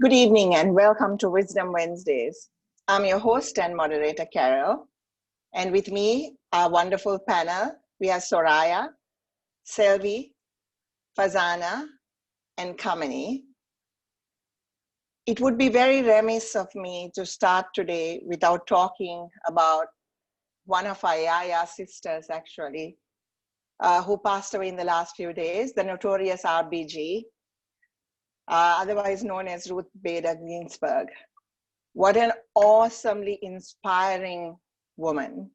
Good evening and welcome to Wisdom Wednesdays. I'm your host and moderator, Carol. And with me, our wonderful panel, we have Soraya, Selvi, Fazana, and Kamini. It would be very remiss of me to start today without talking about one of our Yaya sisters, actually, who passed away in the last few days, the notorious RBG, otherwise known as Ruth Bader Ginsburg. What an awesomely inspiring woman.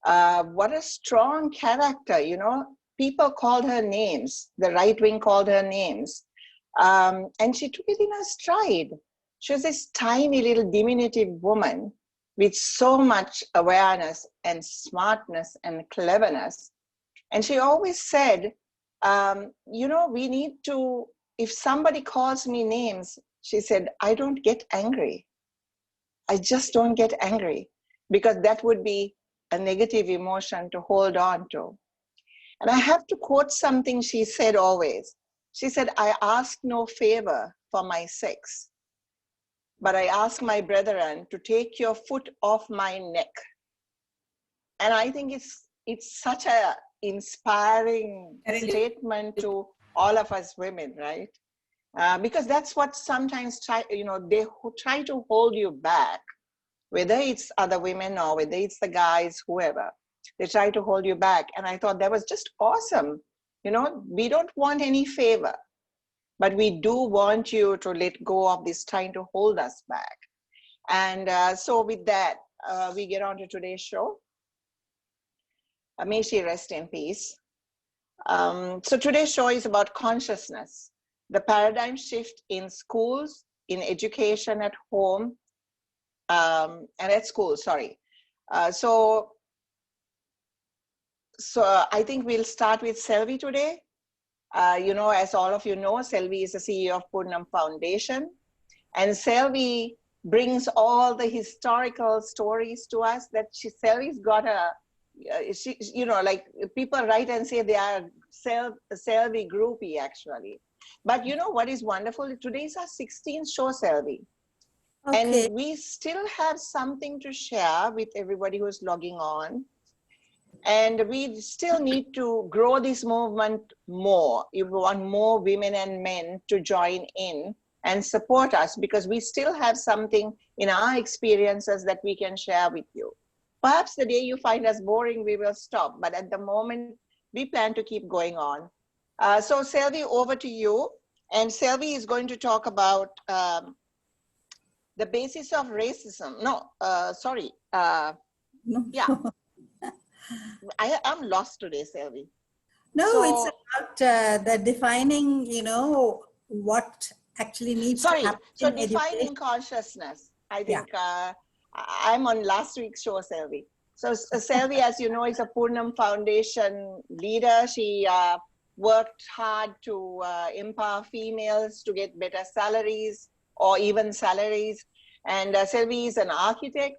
What a strong character, you know. People called her names, the right wing called her names. And she took it in her stride. She was this tiny little diminutive woman with so much awareness and smartness and cleverness. And she always said, you know, we need to, if somebody calls me names, she said, I don't get angry. I just don't get angry, because that would be a negative emotion to hold on to. And I have to quote something she said always. She said, I ask no favor for my sex, but I ask my brethren to take your foot off my neck. And I think it's such a inspiring statement to all of us women, right? Because that's what sometimes they try to hold you back, whether it's other women or whether it's the guys, whoever, they try to hold you back. And I thought that was just awesome. You know, we don't want any favor, but we do want you to let go of this trying to hold us back. And so with that, we get on to today's show. May she rest in peace. So today's show is about consciousness, the paradigm shift in schools, in education, at home, and at school, sorry. So I think we'll start with Selvi today. You know, as all of you know, Selvi is the CEO of Purnam Foundation. And Selvi brings all the historical stories to us that Selvi's got a, you know, like people write and say they are Selvi groupie actually. But you know what is wonderful? Today is our 16th show, Selvi. Okay. And we still have something to share with everybody who's logging on. And we still need to grow this movement more. If we want more women and men to join in and support us, because we still have something in our experiences that we can share with you. Perhaps the day you find us boring, we will stop. But at the moment, we plan to keep going on. So Selvi, over to you. And Selvi is going to talk about the basis of racism. No, sorry. Yeah. I'm lost today, Selvi. No, so, it's about the defining, you know, what actually needs to happen. So defining consciousness. I think I'm on last week's show, Selvi. So Selvi, as you know, is a Purnam Foundation leader. She worked hard to empower females to get better salaries or even salaries. And Selvi is an architect.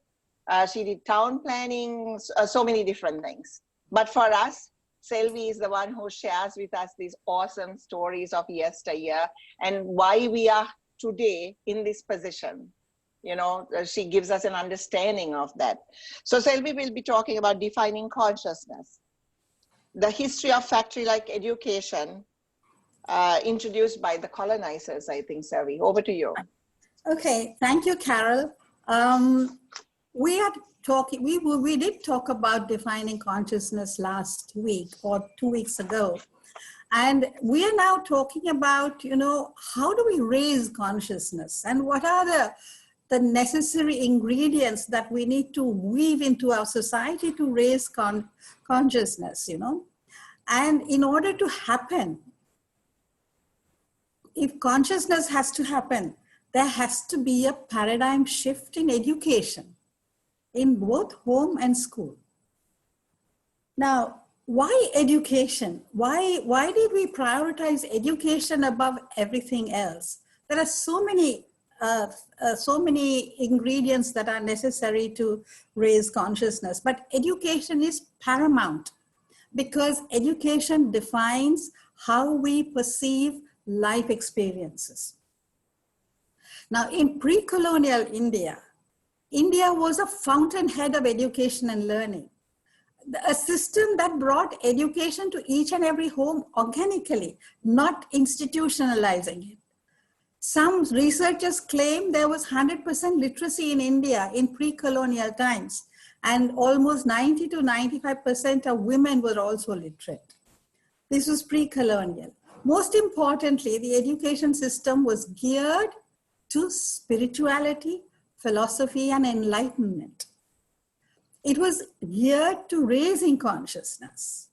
She did town planning, so many different things. But for us, Selvi is the one who shares with us these awesome stories of yesteryear and why we are today in this position. You know, she gives us an understanding of that. So Selvi will be talking about defining consciousness, the history of factory-like education introduced by the colonizers, I think, Selvi. Over to you. Okay, thank you, Carol. We are talking, we did talk about defining consciousness last week or 2 weeks ago. And we are now talking about, you know, how do we raise consciousness and what are the necessary ingredients that we need to weave into our society to raise consciousness, you know. And in order to happen, if consciousness has to happen, there has to be a paradigm shift in education, in both home and school. Now, why education? Why did we prioritize education above everything else? There are so many ingredients that are necessary to raise consciousness, but education is paramount because education defines how we perceive life experiences. Now, in pre-colonial India, India was a fountainhead of education and learning. A system that brought education to each and every home organically, not institutionalizing it. Some researchers claim there was 100% literacy in India in pre-colonial times, and almost 90 to 95% of women were also literate. This was pre-colonial. Most importantly, the education system was geared to spirituality, philosophy, and enlightenment. It was geared to raising consciousness.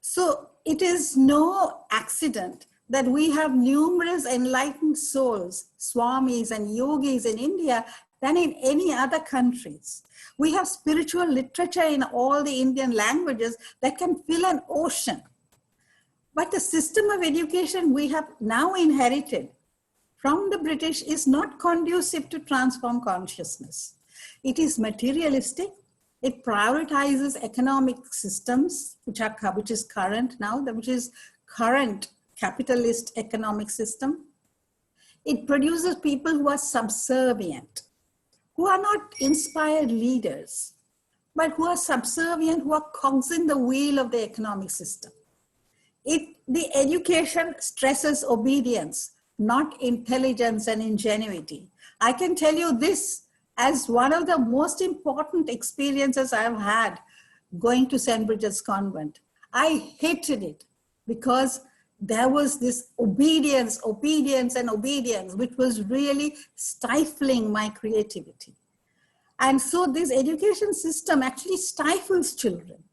So it is no accident that we have numerous enlightened souls, swamis and yogis in India than in any other countries. We have spiritual literature in all the Indian languages that can fill an ocean. But the system of education we have now inherited from the British is not conducive to transform consciousness. It is materialistic. It prioritizes economic systems, which is current now, which is current capitalist economic system. It produces people who are subservient, who are not inspired leaders, but who are subservient, who are cogs in the wheel of the economic system. The education stresses obedience, not intelligence and ingenuity. I can tell you this as one of the most important experiences I've had going to St. Bridget's Convent. I hated it because there was this obedience, which was really stifling my creativity. And so this education system actually stifles children.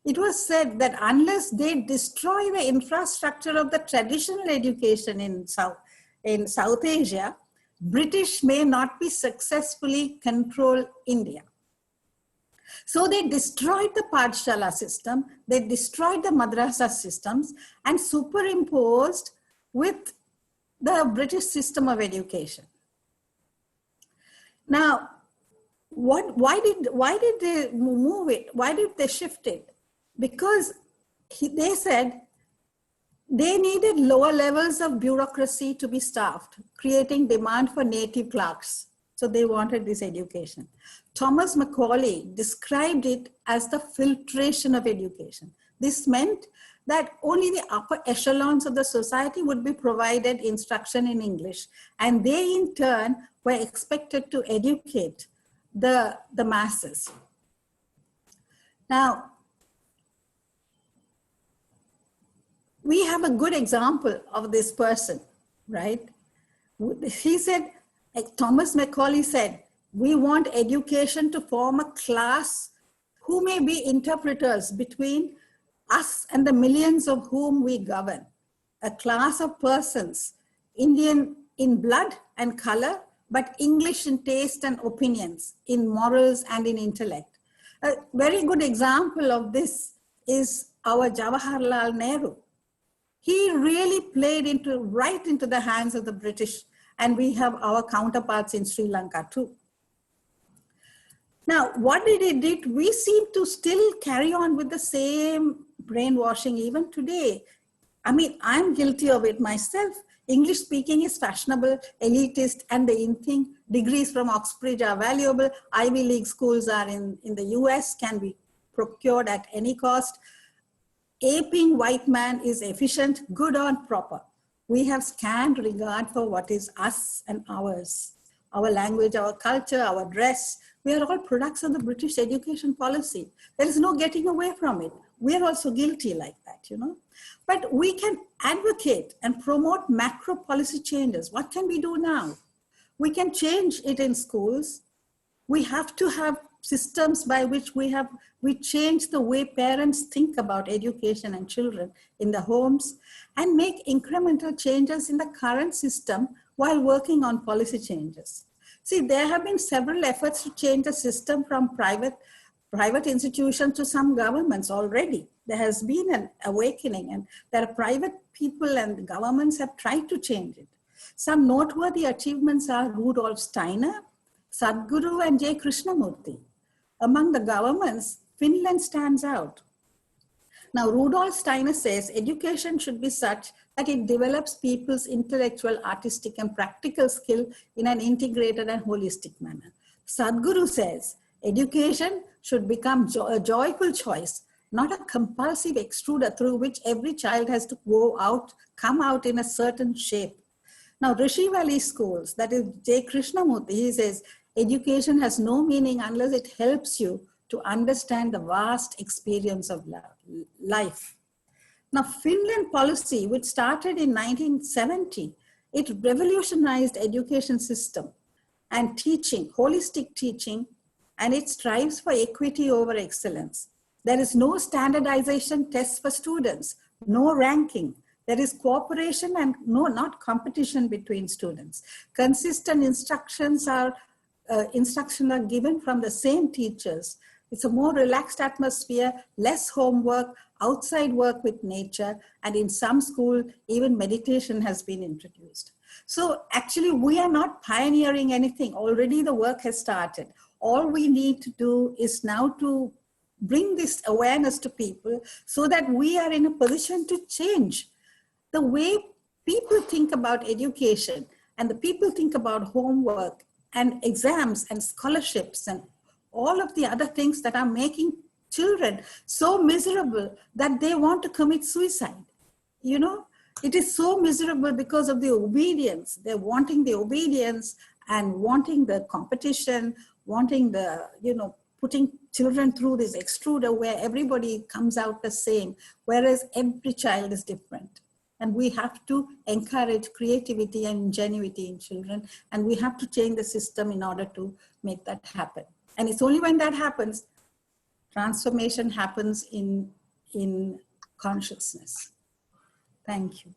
It was said that unless they destroy the infrastructure of the traditional education in South Asia, British may not be successfully control India. So they destroyed the Pathshala system, they destroyed the madrasa systems and superimposed with the British system of education. Now, why did they move it? Why did they shift it? Because they said they needed lower levels of bureaucracy to be staffed, creating demand for native clerks. So they wanted this education. Thomas Macaulay described it as the filtration of education. This meant that only the upper echelons of the society would be provided instruction in English, and they in turn were expected to educate the masses. Now, we have a good example of this person, right? He said, Thomas Macaulay said, we want education to form a class who may be interpreters between us and the millions of whom we govern. A class of persons, Indian in blood and color, but English in taste and opinions, in morals and in intellect. A very good example of this is our Jawaharlal Nehru. He really played right into the hands of the British, and we have our counterparts in Sri Lanka too. Now, what did he do? We seem to still carry on with the same brainwashing even today. I mean, I'm guilty of it myself. English speaking is fashionable, elitist, and the in thing. Degrees from Oxbridge are valuable. Ivy League schools are in the US, can be procured at any cost. Aping white man is efficient, good or proper. We have scant regard for what is us and ours. Our language, our culture, our dress, we are all products of the British education policy. There is no getting away from it. We are also guilty like that, you know. But we can advocate and promote macro policy changes. What can we do now? We can change it in schools. We have to have systems by which we change the way parents think about education and children in the homes and make incremental changes in the current system while working on policy changes. See, there have been several efforts to change the system from private institutions to some governments already. There has been an awakening, and there are private people and governments have tried to change it. Some noteworthy achievements are Rudolf Steiner, Sadhguru, and J. Krishnamurti. Among the governments, Finland stands out. Now, Rudolf Steiner says education should be such that it develops people's intellectual, artistic, and practical skill in an integrated and holistic manner. Sadhguru says education should become a joyful choice, not a compulsive extruder through which every child has to come out in a certain shape. Now, Rishi Valley schools, that is J. Krishnamurti, he says, education has no meaning unless it helps you to understand the vast experience of life. Now, Finland policy, which started in 1970, it revolutionized education system and teaching, holistic teaching, and it strives for equity over excellence. There is no standardization test for students, no ranking. There is cooperation and not competition between students. Consistent instructions are given from the same teachers. It's a more relaxed atmosphere, less homework, outside work with nature, and in some school, even meditation has been introduced. So actually, we are not pioneering anything. Already the work has started. All we need to do is now to bring this awareness to people so that we are in a position to change the way people think about education and the people think about homework and exams and scholarships and all of the other things that are making children so miserable that they want to commit suicide. You know, it is so miserable because of the obedience. They're wanting the obedience and wanting the competition, wanting the, putting children through this extruder where everybody comes out the same, whereas every child is different. And we have to encourage creativity and ingenuity in children. And we have to change the system in order to make that happen. And it's only when that happens, transformation happens in consciousness. Thank you.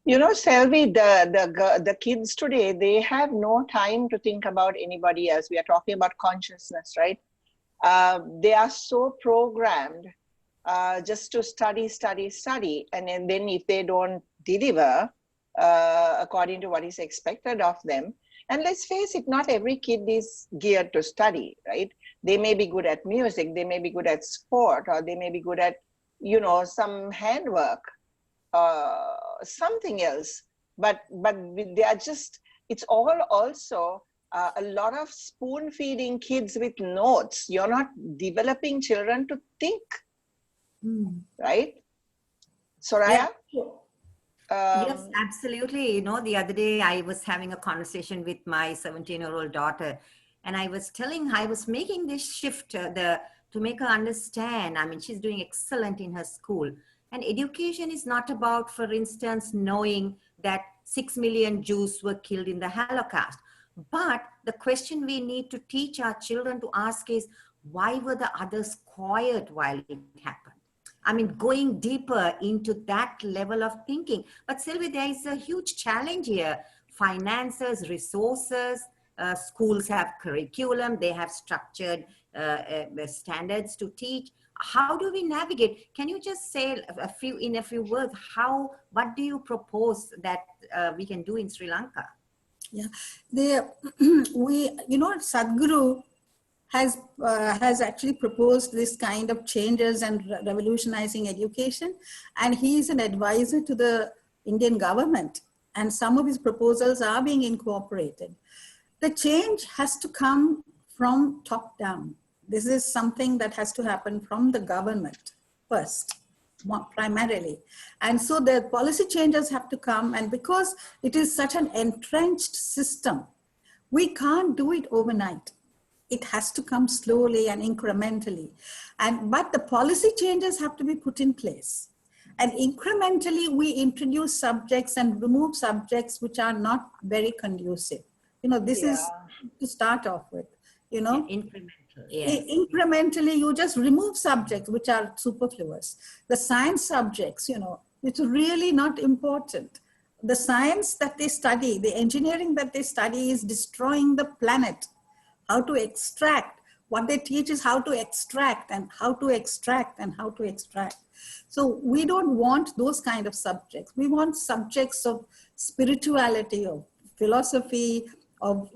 You know, Selvi, the kids today, they have no time to think about anybody else. We are talking about consciousness, right? They are so programmed just to study. And then if they don't deliver according to what is expected of them, and let's face it, not every kid is geared to study, right? They may be good at music, they may be good at sport, or they may be good at, some handwork, something else. But they are just, it's all also a lot of spoon feeding kids with notes. You're not developing children to think, right? Soraya? Yeah. Yes, absolutely. The other day I was having a conversation with my 17-year-old daughter, and I was making this shift to make her understand. I mean, she's doing excellent in her school. And education is not about, for instance, knowing that 6 million Jews were killed in the Holocaust. But the question we need to teach our children to ask is, why were the others quiet while it happened? I mean, going deeper into that level of thinking. But Sylvie, there is a huge challenge here. Finances, resources, schools have curriculum, they have structured standards to teach. How do we navigate? Can you just say in a few words, what do you propose that we can do in Sri Lanka? Yeah, Sadhguru has actually proposed this kind of changes and revolutionizing education. And he is an advisor to the Indian government. And some of his proposals are being incorporated. The change has to come from top down. This is something that has to happen from the government first, primarily. And so the policy changes have to come. And because it is such an entrenched system, we can't do it overnight. It has to come slowly and incrementally. But the policy changes have to be put in place. And incrementally, we introduce subjects and remove subjects which are not very conducive. This is to start off with, Incremental. Yes. Incrementally, you just remove subjects which are superfluous. The science subjects, it's really not important. The science that they study, the engineering that they study is destroying the planet. How to extract. What they teach is how to extract and how to extract and how to extract. So we don't want those kind of subjects. We want subjects of spirituality, of philosophy, of,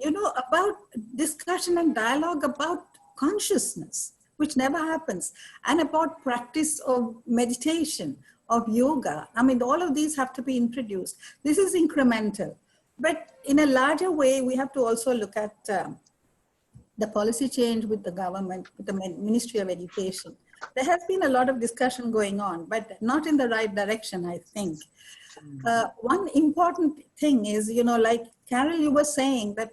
about discussion and dialogue about consciousness. which never happens, and about practice of meditation, of yoga. I mean, all of these have to be introduced. This is incremental. But in a larger way, we have to also look at the policy change with the government, with the Ministry of Education. There has been a lot of discussion going on, but not in the right direction, I think. One important thing is, you know, like Carol, you were saying that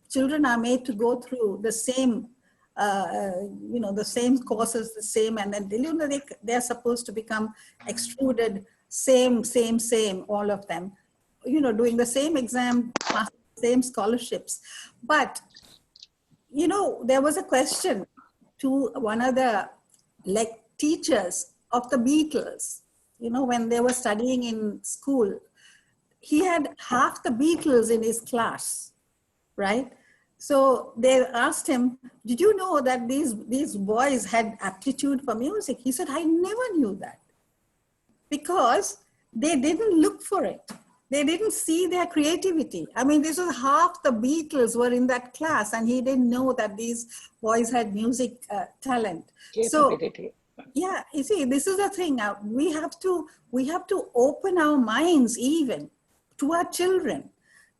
children are made to go through the same, you know, the same courses, the same, and then you know, they're supposed to become extruded, same, all of them, you know, doing the same exam, passing the same scholarships. But, you know, there was a question to one of the teachers of the Beatles, you know, when they were studying in school. He had half the Beatles in his class, right? So they asked him, did you know that these boys had aptitude for music? He said, I never knew that, because they didn't look for it. They didn't see their creativity. I mean, this was half the Beatles were in that class, and he didn't know that these boys had music talent. Capability. So, yeah, you see, this is the thing. We have to open our minds even to our children.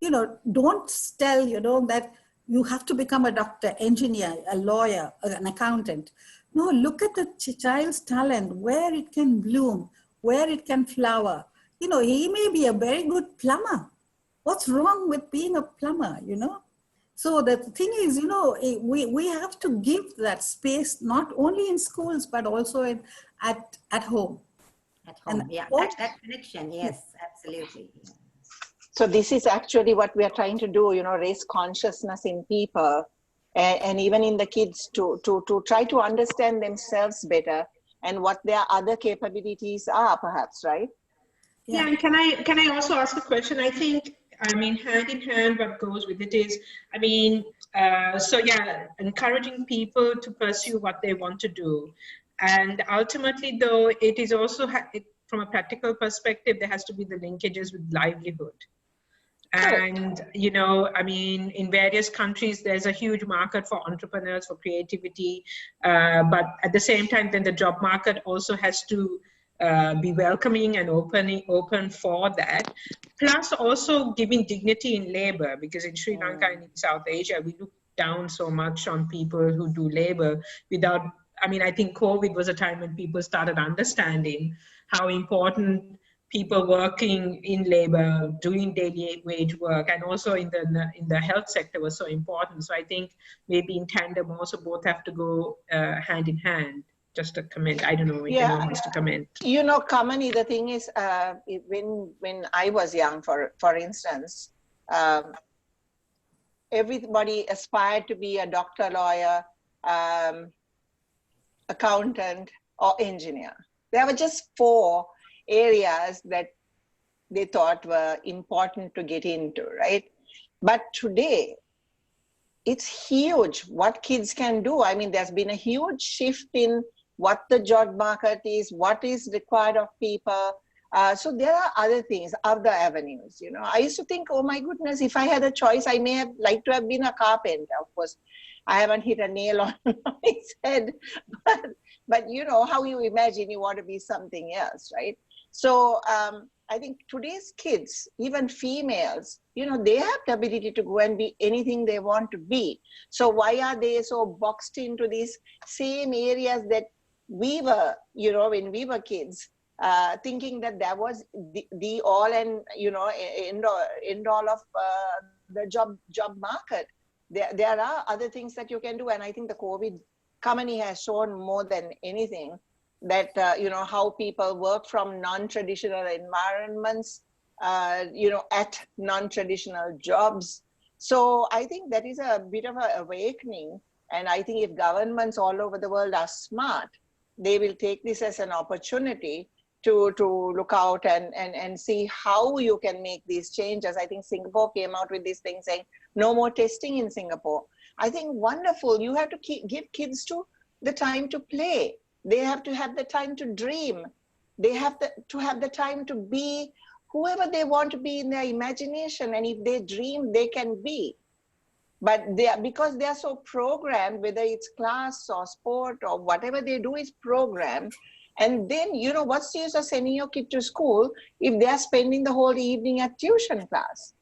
You know, don't tell, you know, that you have to become a doctor, engineer, a lawyer, an accountant. No, look at the child's talent, where it can bloom, where it can flower. You know, he may be a very good plumber. What's wrong with being a plumber, you know? So the thing is, you know, we have to give that space, not only in schools, but also at home. At home, And yeah, that connection, yes, absolutely. So this is actually what we are trying to do, you know, raise consciousness in people and even in the kids to try to understand themselves better and what their other capabilities are, perhaps, right? Yeah, and can I also ask a question? I think, I mean, hand in hand, what goes with it is, I mean, so yeah, encouraging people to pursue what they want to do. And ultimately, though, it is also, from a practical perspective, there has to be the linkages with livelihood. And, you know, I mean, in various countries, there's a huge market for entrepreneurs, for creativity. But at the same time, then the job market also has to be welcoming and open for that. Plus also giving dignity in labor, because in Sri Lanka and in South Asia, we look down so much on people who do labor without, I mean, I think COVID was a time when people started understanding how important people working in labor, doing daily wage work, and also in the health sector was so important. So I think maybe in tandem also both have to go hand in hand. Just a comment. I don't know if anyone wants to comment. You know, Kamani, the thing is, when I was young, for instance, everybody aspired to be a doctor, lawyer, accountant, or engineer. There were just 4 areas that they thought were important to get into, right? But today, it's huge what kids can do. I mean, there's been a huge shift in what the job market is, what is required of people. So there are other things, other avenues. You know, I used to think, oh my goodness, if I had a choice, I may have liked to have been a carpenter. Of course, I haven't hit a nail on its head, but you know, how you imagine you want to be something else, right? So I think today's kids, even females, you know, they have the ability to go and be anything they want to be. So why are they so boxed into these same areas that we were, you know, when we were kids, thinking that that was the all and, you know, end all of the job market. There are other things that you can do. And I think the COVID company has shown more than anything that, you know, how people work from non-traditional environments, you know, at non-traditional jobs. So I think that is a bit of an awakening. And I think if governments all over the world are smart, they will take this as an opportunity to look out and see how you can make these changes. I think Singapore came out with this thing saying, no more testing in Singapore. I think wonderful. You have to give kids the time to play. They have to have the time to dream. They have to have the time to be whoever they want to be in their imagination. And if they dream, they can be. But because they are so programmed, whether it's class or sport or whatever they do is programmed. And then, you know, what's the use of sending your kid to school if they are spending the whole evening at tuition class?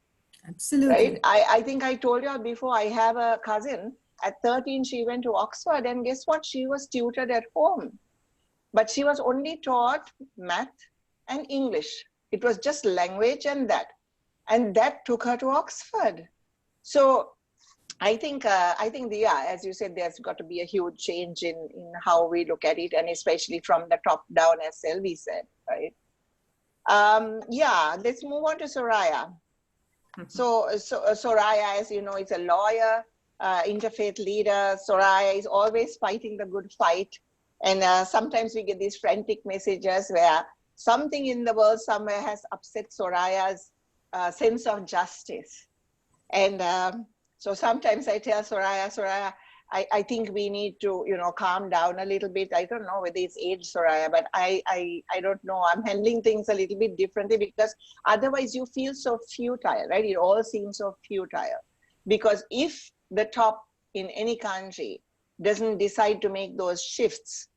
Absolutely. Right? I think I told you before, I have a cousin, at 13, she went to Oxford, and guess what? She was tutored at home. But she was only taught math and English. It was just language and that. And that took her to Oxford. So I think, yeah, as you said, there's got to be a huge change in how we look at it, and especially from the top down, as Selvi said, right? Yeah, let's move on to Soraya. So Soraya, as you know, is a lawyer, interfaith leader. Soraya is always fighting the good fight. And sometimes we get these frantic messages where something in the world somewhere has upset Soraya's sense of justice. And so sometimes I tell Soraya, I think we need to, you know, calm down a little bit. I don't know whether it's age, Soraya, but I don't know. I'm handling things a little bit differently, because otherwise you feel so futile, right? It all seems so futile. Because if the top in any country doesn't decide to make those shifts,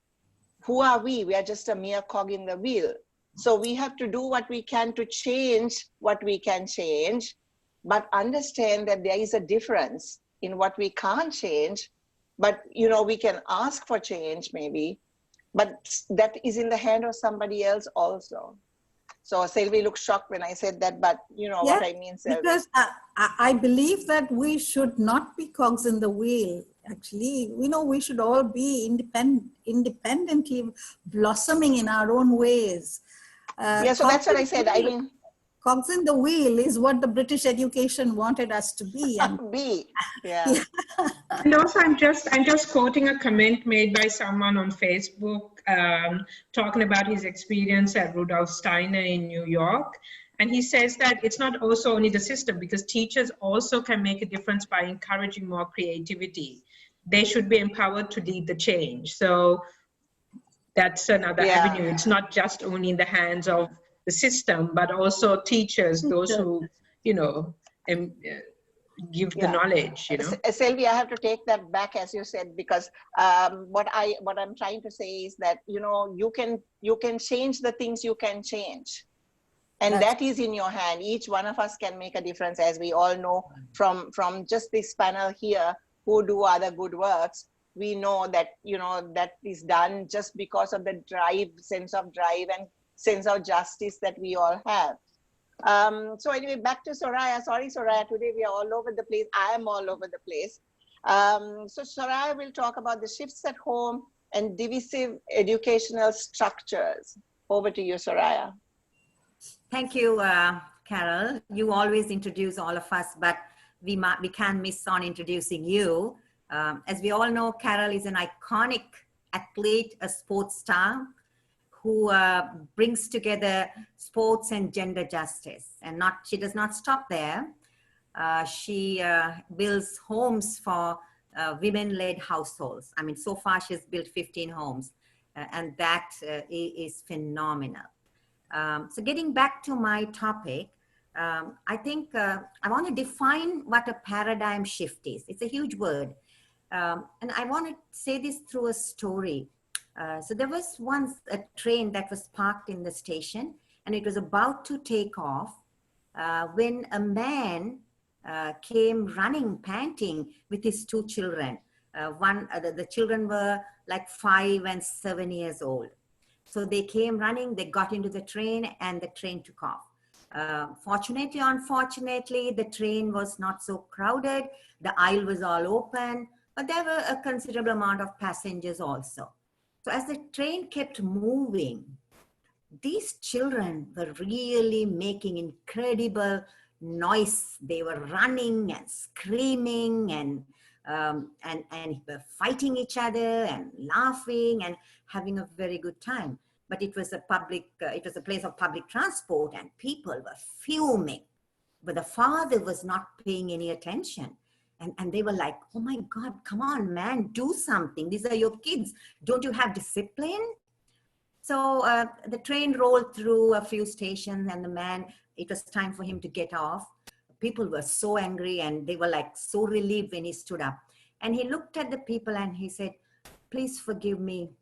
who are we? We are just a mere cog in the wheel. So we have to do what we can to change what we can change, but understand that there is a difference in what we can't change. But, you know, we can ask for change maybe, but that is in the hand of somebody else also. So Selvi looked shocked when I said that, but you know what I mean, Selvi. Because I believe that we should not be cogs in the wheel. Actually, you know, we should all be independently blossoming in our own ways. Yeah, so that's what I said. I mean, cogs in the wheel is what the British education wanted us to be. And yeah. And also, I'm just quoting a comment made by someone on Facebook, talking about his experience at Rudolf Steiner in New York. And he says that it's not also only the system, because teachers also can make a difference by encouraging more creativity. They should be empowered to lead the change. So that's another avenue. It's not just only in the hands of the system, but also teachers, those who, you know, give the knowledge, you know. Selvi, I have to take that back, as you said, because what I'm trying to say is that, you know, you can change the things you can change. And that is in your hand. Each one of us can make a difference, as we all know from just this panel here, who do other good works. We know that, you know, that is done just because of the sense of drive and sense of justice that we all have. So anyway, back to Soraya. Sorry, Soraya, today we are all over the place. I am all over the place. So Soraya will talk about the shifts at home and divisive educational structures. Over to you, Soraya. Thank you, Carol. You always introduce all of us, but we can't miss on introducing you. As we all know, Carol is an iconic athlete, a sports star, who brings together sports and gender justice. And she does not stop there. She builds homes for women-led households. I mean, so far she's built 15 homes, and that is phenomenal. So getting back to my topic, I think I want to define what a paradigm shift is. It's a huge word. And I want to say this through a story. So there was once a train that was parked in the station, and it was about to take off when a man came running, panting with his two children. The children were like 5 and 7 years old. So they came running, they got into the train, and the train took off. Fortunately, unfortunately, the train was not so crowded. The aisle was all open, but there were a considerable amount of passengers also. So as the train kept moving, these children were really making incredible noise. They were running and screaming and fighting each other and laughing and having a very good time. But it was a place of public transport, and people were fuming. But the father was not paying any attention. And they were like, oh my God, come on, man, do something. These are your kids. Don't you have discipline? So the train rolled through a few stations, and the man, it was time for him to get off. people were so angry and they were like so relieved when he stood up. And he looked at the people and he said, please forgive me.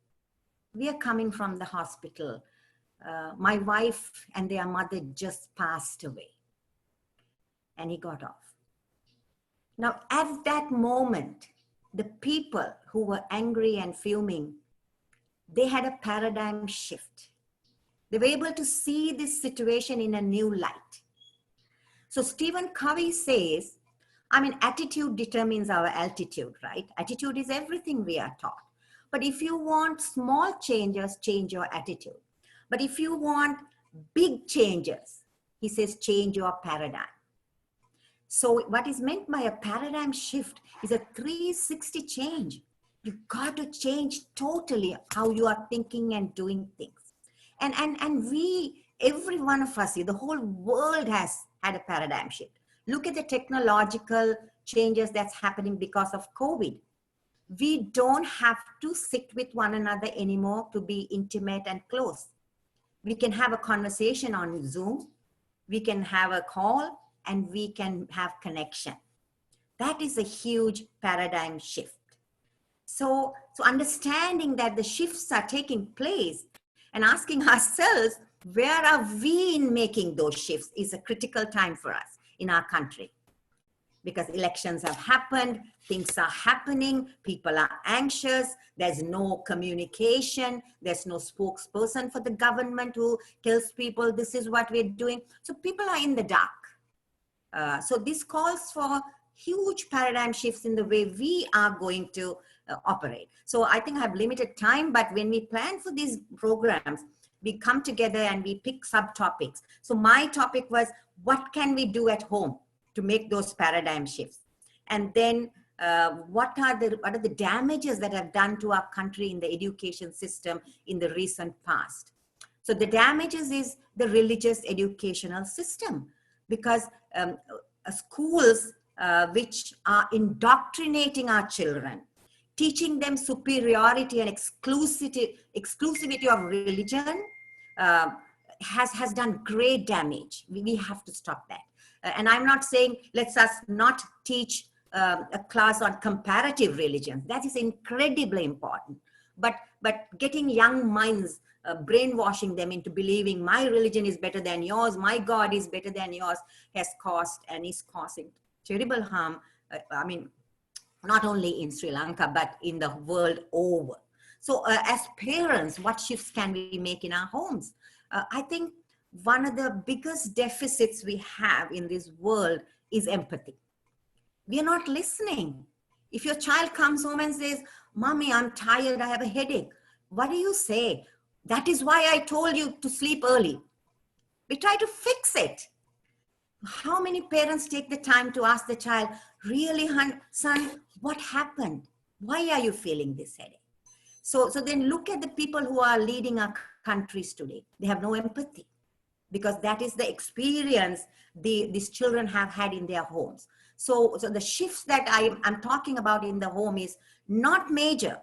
We are coming from the hospital. My wife and their mother just passed away. And he got off. Now, at that moment, the people who were angry and fuming, they had a paradigm shift. They were able to see this situation in a new light. So Stephen Covey says, I mean, attitude determines our altitude, right? Attitude is everything we are taught. But if you want small changes, change your attitude. But if you want big changes, he says, change your paradigm. So what is meant by a paradigm shift is a 360 change. You've got to change totally how you are thinking and doing things. And we, every one of us, the whole world has had a paradigm shift. Look at the technological changes that's happening because of COVID. We don't have to sit with one another anymore to be intimate and close. We can have a conversation on Zoom. We can have a call and we can have connection. That is a huge paradigm shift. So understanding that the shifts are taking place and asking ourselves, where are we in making those shifts is a critical time for us in our country. Because elections have happened, things are happening, people are anxious, there's no communication, there's no spokesperson for the government who tells people this is what we're doing. So people are in the dark. So this calls for huge paradigm shifts in the way we are going to operate. So I think I have limited time, but when we plan for these programs, we come together and we pick subtopics. So my topic was, what can we do at home to make those paradigm shifts? And then what are the damages that have done to our country in the education system in the recent past? So the damages is the religious educational system, because schools which are indoctrinating our children, teaching them superiority and exclusivity of religion has done great damage. We have to stop that. And I'm not saying let's us not teach a class on comparative religions. That is incredibly important. But getting young minds, brainwashing them into believing my religion is better than yours, my God is better than yours, has caused and is causing terrible harm. I mean, not only in Sri Lanka, but in the world over. So as parents, what shifts can we make in our homes? I think one of the biggest deficits we have in this world is empathy. We are not listening. If your child comes home and says, Mommy, I'm tired, I have a headache, what do you say? That is why I told you to sleep early. We try to fix it. How many parents take the time to ask the child, really, son, what happened? Why are you feeling this headache? So then look at the people who are leading our countries today. They have no empathy, because that is the experience these children have had in their homes. So the shifts that I'm talking about in the home is not major.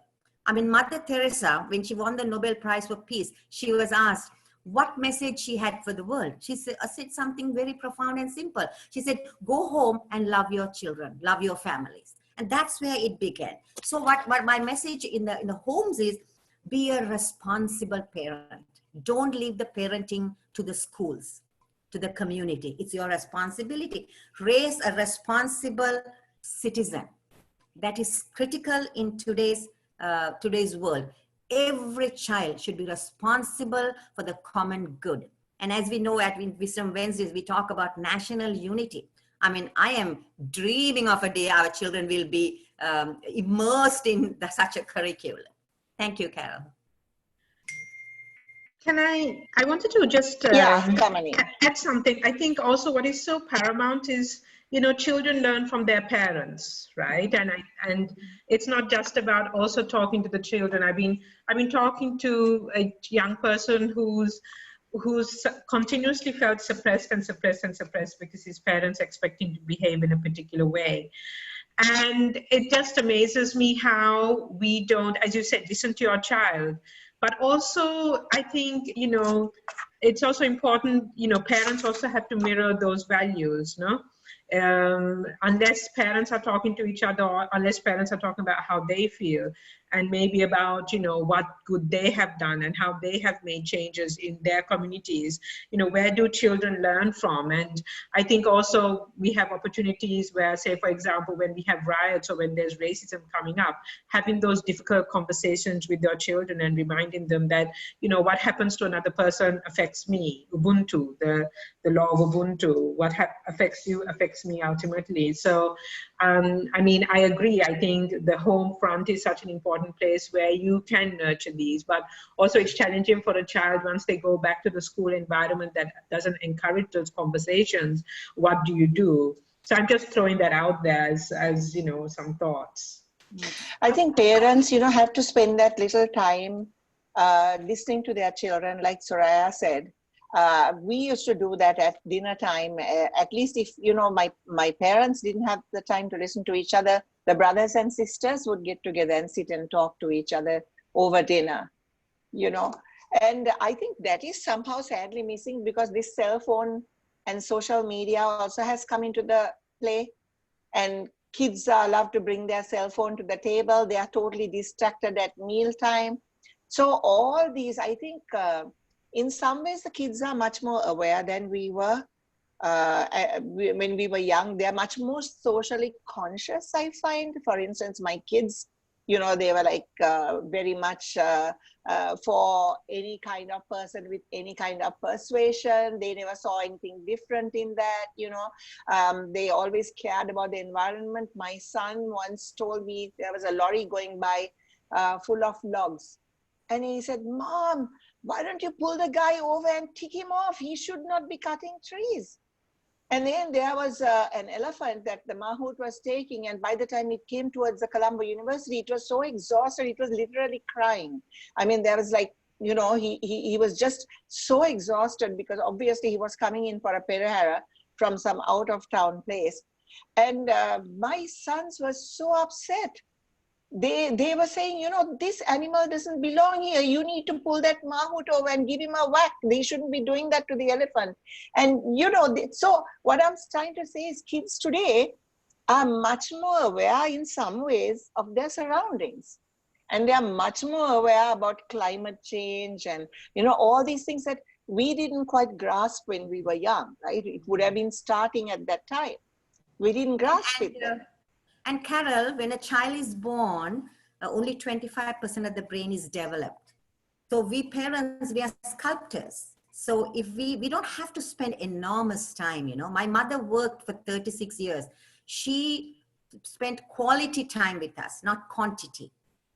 I mean, Mother Teresa, when she won the Nobel Prize for Peace, she was asked what message she had for the world. She said something very profound and simple. She said, go home and love your children, love your families. And that's where it began. So what my message in the homes is, be a responsible parent. Don't leave the parenting to the schools, to the community. It's your responsibility. Raise a responsible citizen. That is critical in today's world. Every child should be responsible for the common good. And as we know at Wisdom Wednesdays, we talk about national unity. I mean, I am dreaming of a day our children will be immersed in such a curriculum. Thank you, Carol. I wanted to just add something. I think also what is so paramount is, children learn from their parents, right? And it's not just about also talking to the children. I've been talking to a young person who's continuously felt suppressed because his parents expect him to behave in a particular way. And it just amazes me how we don't, as you said, listen to your child. But also, I think, it's also important, parents also have to mirror those values, no? unless parents are talking to each other, or unless parents are talking about how they feel, and maybe about, you know, what good they have done and how they have made changes in their communities, you know, where do children learn from? And I think also we have opportunities where, say, for example, when we have riots or when there's racism coming up, having those difficult conversations with your children and reminding them that, you know, what happens to another person affects me. Ubuntu, the law of Ubuntu, what affects you affects me ultimately. So, I mean, I agree. I think the home front is such an important place where you can nurture these, but also it's challenging for a child once they go back to the school environment that doesn't encourage those conversations. What do you do? So I'm just throwing that out there as you know, some thoughts. I think parents, you know, have to spend that little time listening to their children, like Soraya said. We used to do that at dinner time. At least if, you know, my parents didn't have the time to listen to each other, the brothers and sisters would get together and sit and talk to each other over dinner, you know. And I think that is somehow sadly missing, because this cell phone and social media also has come into the play, and kids love to bring their cell phone to the table. They are totally distracted at mealtime. So all these, I think, in some ways, the kids are much more aware than we were when we were young. They're much more socially conscious, I find. For instance, my kids, you know, they were like very much for any kind of person with any kind of persuasion. They never saw anything different in that, you know. They always cared about the environment. My son once told me there was a lorry going by full of logs. And he said, "Mom, why don't you pull the guy over and tick him off? He should not be cutting trees." And then there was an elephant that the mahout was taking, and by the time it came towards the Colombo University, it was so exhausted, it was literally crying. I mean, there was like, you know, he was just so exhausted, because obviously he was coming in for a perihera from some out of town place. And my sons were so upset. They were saying, you know, this animal doesn't belong here. You need to pull that mahout over and give him a whack. They shouldn't be doing that to the elephant. And, you know, so what I'm trying to say is kids today are much more aware in some ways of their surroundings. And they are much more aware about climate change and, you know, all these things that we didn't quite grasp when we were young, right? It would have been starting at that time. We didn't grasp it then. And Carol, when a child is born, only 25% of the brain is developed. So we parents, we are sculptors. So if we don't have to spend enormous time, you know. My mother worked for 36 years. She spent quality time with us, not quantity.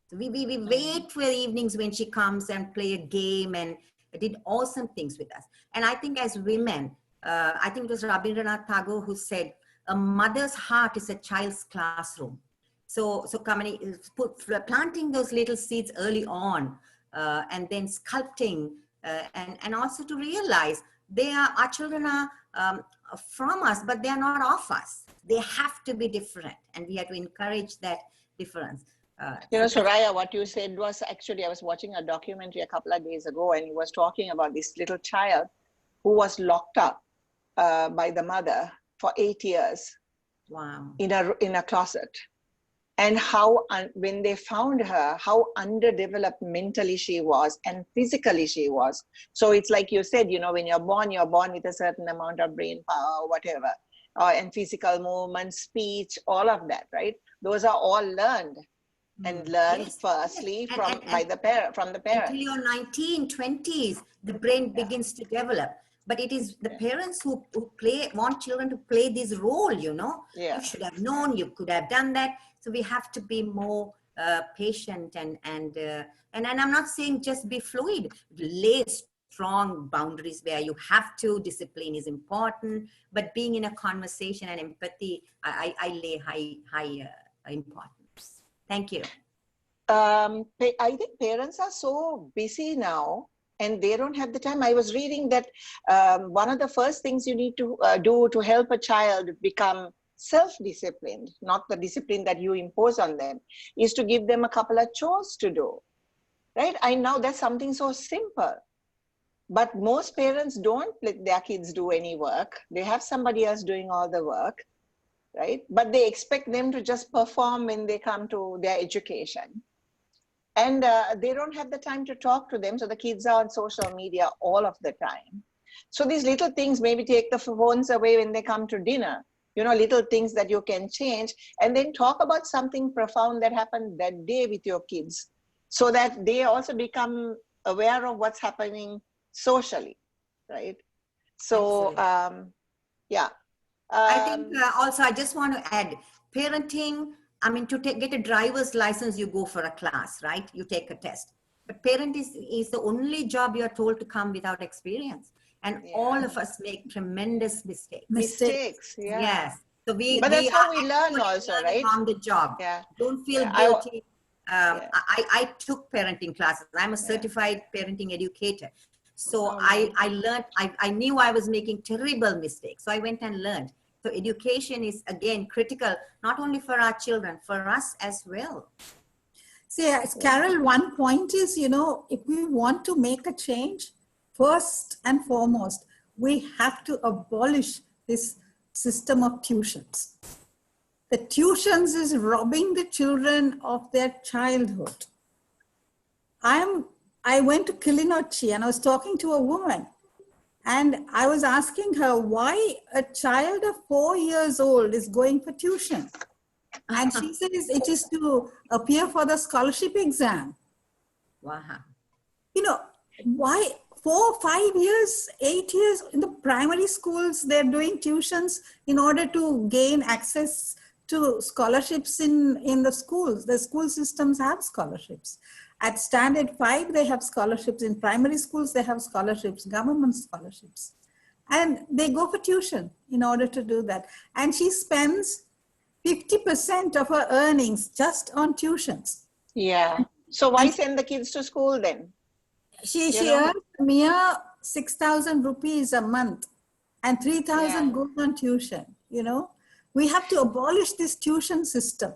So we wait for evenings when she comes and play a game and did awesome things with us. And I think as women, I think it was Rabindranath Tagore who said, a mother's heart is a child's classroom. So planting those little seeds early on, and then sculpting, and also to realize our children are from us, but they are not of us. They have to be different, and we have to encourage that difference. You know, Soraya, what you said was actually, I was watching a documentary a couple of days ago, and he was talking about this little child who was locked up by the mother for 8 years. Wow. In a closet. And how, when they found her, how underdeveloped mentally she was and physically she was. So it's like you said, you know, when you're born with a certain amount of brain power, whatever, and physical movement, speech, all of that, right? Those are all learned. And learned firstly from the parents. Until you're 19, 20s, the brain begins to develop. But it is the parents who want children to play this role, you know. Yeah. You should have known, you could have done that. So we have to be more patient and I'm not saying just be fluid. Lay strong boundaries where you have to. Discipline is important, but being in a conversation and empathy, I lay high importance. Thank you. I think parents are so busy now, and they don't have the time. I was reading that one of the first things you need to do to help a child become self-disciplined, not the discipline that you impose on them, is to give them a couple of chores to do, right? I know that's something so simple, but most parents don't let their kids do any work. They have somebody else doing all the work. right? But they expect them to just perform when they come to their education. And they don't have the time to talk to them. So the kids are on social media all of the time. So these little things, maybe take the phones away when they come to dinner, you know, little things that you can change, and then talk about something profound that happened that day with your kids, so that they also become aware of what's happening socially, right? So, yeah. I think also I just want to add parenting. I mean, to get a driver's license, you go for a class, right? You take a test. But parent is the only job you're told to come without experience. And all of us make tremendous mistakes. Mistakes, yeah. Yes. So but that's how we learn also, right? On the job. Yeah. Don't feel guilty. I took parenting classes. I'm a certified parenting educator. So I learned, I knew I was making terrible mistakes. So I went and learned. So education is, again, critical, not only for our children, for us as well. See, Carol, one point is, you know, if we want to make a change, first and foremost, we have to abolish this system of tuitions. The tuitions is robbing the children of their childhood. I went to Kilinochchi and I was talking to a woman, and I was asking her why a child of 4 years old is going for tuition. And she says it is to appear for the scholarship exam. Wow. You know, why 4, 5 years, 8 years in the primary schools, they're doing tuitions in order to gain access to scholarships in the schools. The school systems have scholarships. At standard 5, they have scholarships. In primary schools, they have scholarships, government scholarships. And they go for tuition in order to do that. And she spends 50% of her earnings just on tuitions. Yeah. So why send the kids to school then? She earns a mere 6,000 rupees a month, and 3,000 goes on tuition, you know. We have to abolish this tuition system.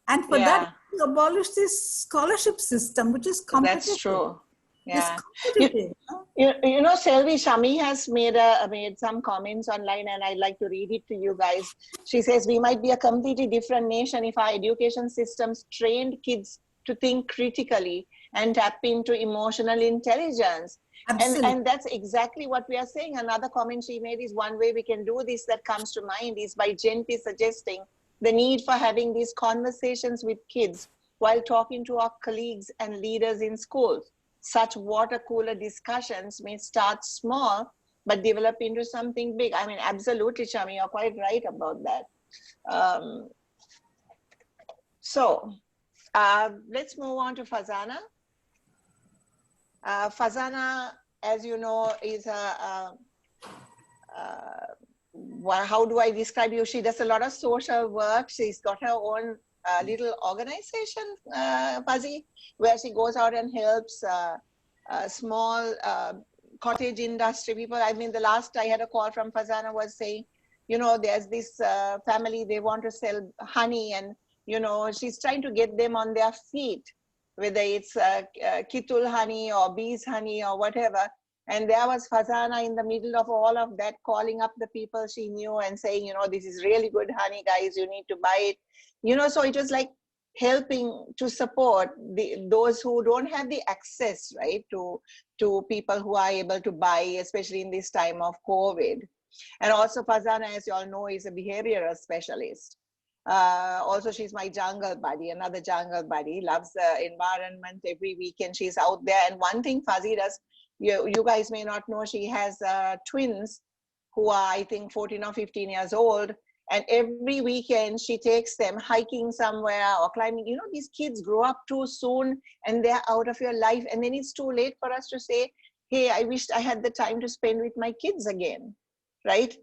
And for that, to abolish this scholarship system, which is competitive. That's true. Yeah. It's competitive. You know, Selvi, Shami has made some comments online, and I'd like to read it to you guys. She says, we might be a completely different nation if our education systems trained kids to think critically and tap into emotional intelligence. And that's exactly what we are saying. Another comment she made is, one way we can do this that comes to mind is by gently suggesting the need for having these conversations with kids while talking to our colleagues and leaders in schools. Such water cooler discussions may start small, but develop into something big. I mean, absolutely, Shami, you're quite right about that. So let's move on to Fazana. Fazana, as you know, is how do I describe you? She does a lot of social work. She's got her own little organization, Fuzzy, where she goes out and helps small cottage industry people. I mean, the last I had a call from Fazana was saying, you know, there's this family, they want to sell honey, and, you know, she's trying to get them on their feet, whether it's Kitul honey or bees honey or whatever. And there was Fazana in the middle of all of that, calling up the people she knew and saying, you know, this is really good honey, guys, you need to buy it. You know, so it was like helping to support those who don't have the access, right, to people who are able to buy, especially in this time of COVID. And also Fazana, as you all know, is a behavioral specialist. Also, she's my jungle buddy, another jungle buddy, loves the environment. Every weekend she's out there. And one thing Fuzzy does, you guys may not know, she has twins who are, I think, 14 or 15 years old. And every weekend she takes them hiking somewhere or climbing. You know, these kids grow up too soon and they're out of your life. And then it's too late for us to say, hey, I wished I had the time to spend with my kids again, right?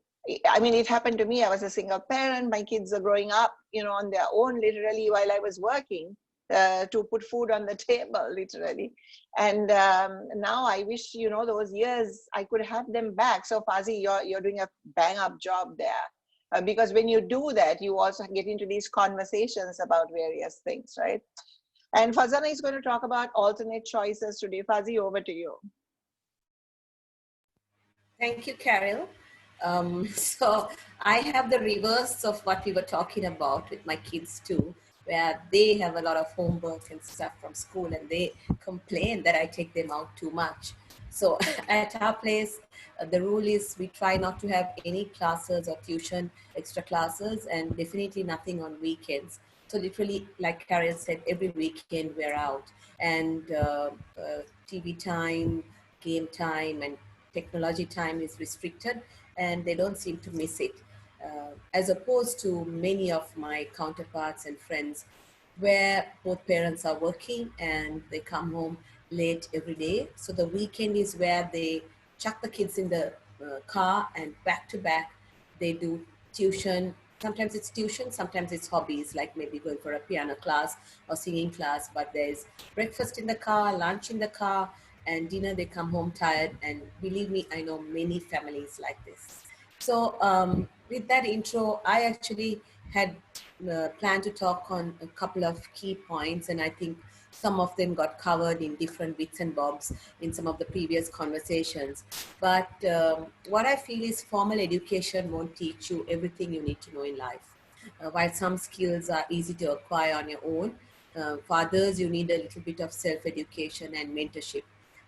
I mean, it happened to me. I was a single parent. My kids are growing up, you know, on their own, literally, while I was working to put food on the table, literally. And now I wish, you know, those years I could have them back. So Fazi, you're doing a bang up job there. Because when you do that, you also get into these conversations about various things, right? And Fazana is going to talk about alternate choices today. Fazi, over to you. Thank you, Carol. So I have the reverse of what we were talking about with my kids too, where they have a lot of homework and stuff from school, and they complain that I take them out too much. So at our place, the rule is we try not to have any classes or tuition, extra classes, and definitely nothing on weekends. So literally, like Carol said, every weekend we're out, and TV time, game time, and technology time is restricted, and they don't seem to miss it. As opposed to many of my counterparts and friends, where both parents are working and they come home late every day. So the weekend is where they chuck the kids in the car, and back to back they do tuition. Sometimes it's tuition, sometimes it's hobbies, like maybe going for a piano class or singing class. But there's breakfast in the car, lunch in the car, and dinner they come home tired. And believe me, I know many families like this. So with that intro, I actually had planned to talk on a couple of key points, and I think some of them got covered in different bits and bobs in some of the previous conversations. But what I feel is formal education won't teach you everything you need to know in life. While some skills are easy to acquire on your own, for others, you need a little bit of self-education and mentorship.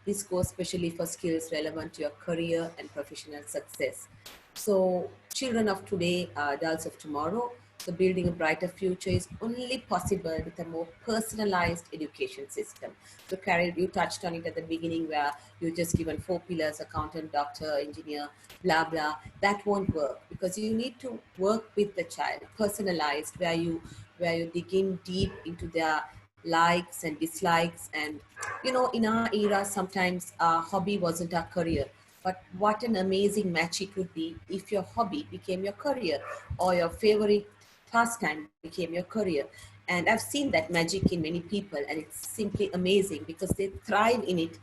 This goes especially for skills relevant to your career and professional success. So children of today are adults of tomorrow. So building a brighter future is only possible with a more personalized education system. So Carol, you touched on it at the beginning, where you're just given 4 pillars: accountant, doctor, engineer, blah, blah. That won't work, because you need to work with the child, personalized, where you dig in deep into their likes and dislikes. And in our era, sometimes our hobby wasn't our career. But what an amazing match it would be if your hobby became your career, or your favorite pastime became your career. And I've seen that magic in many people, and it's simply amazing because they thrive in it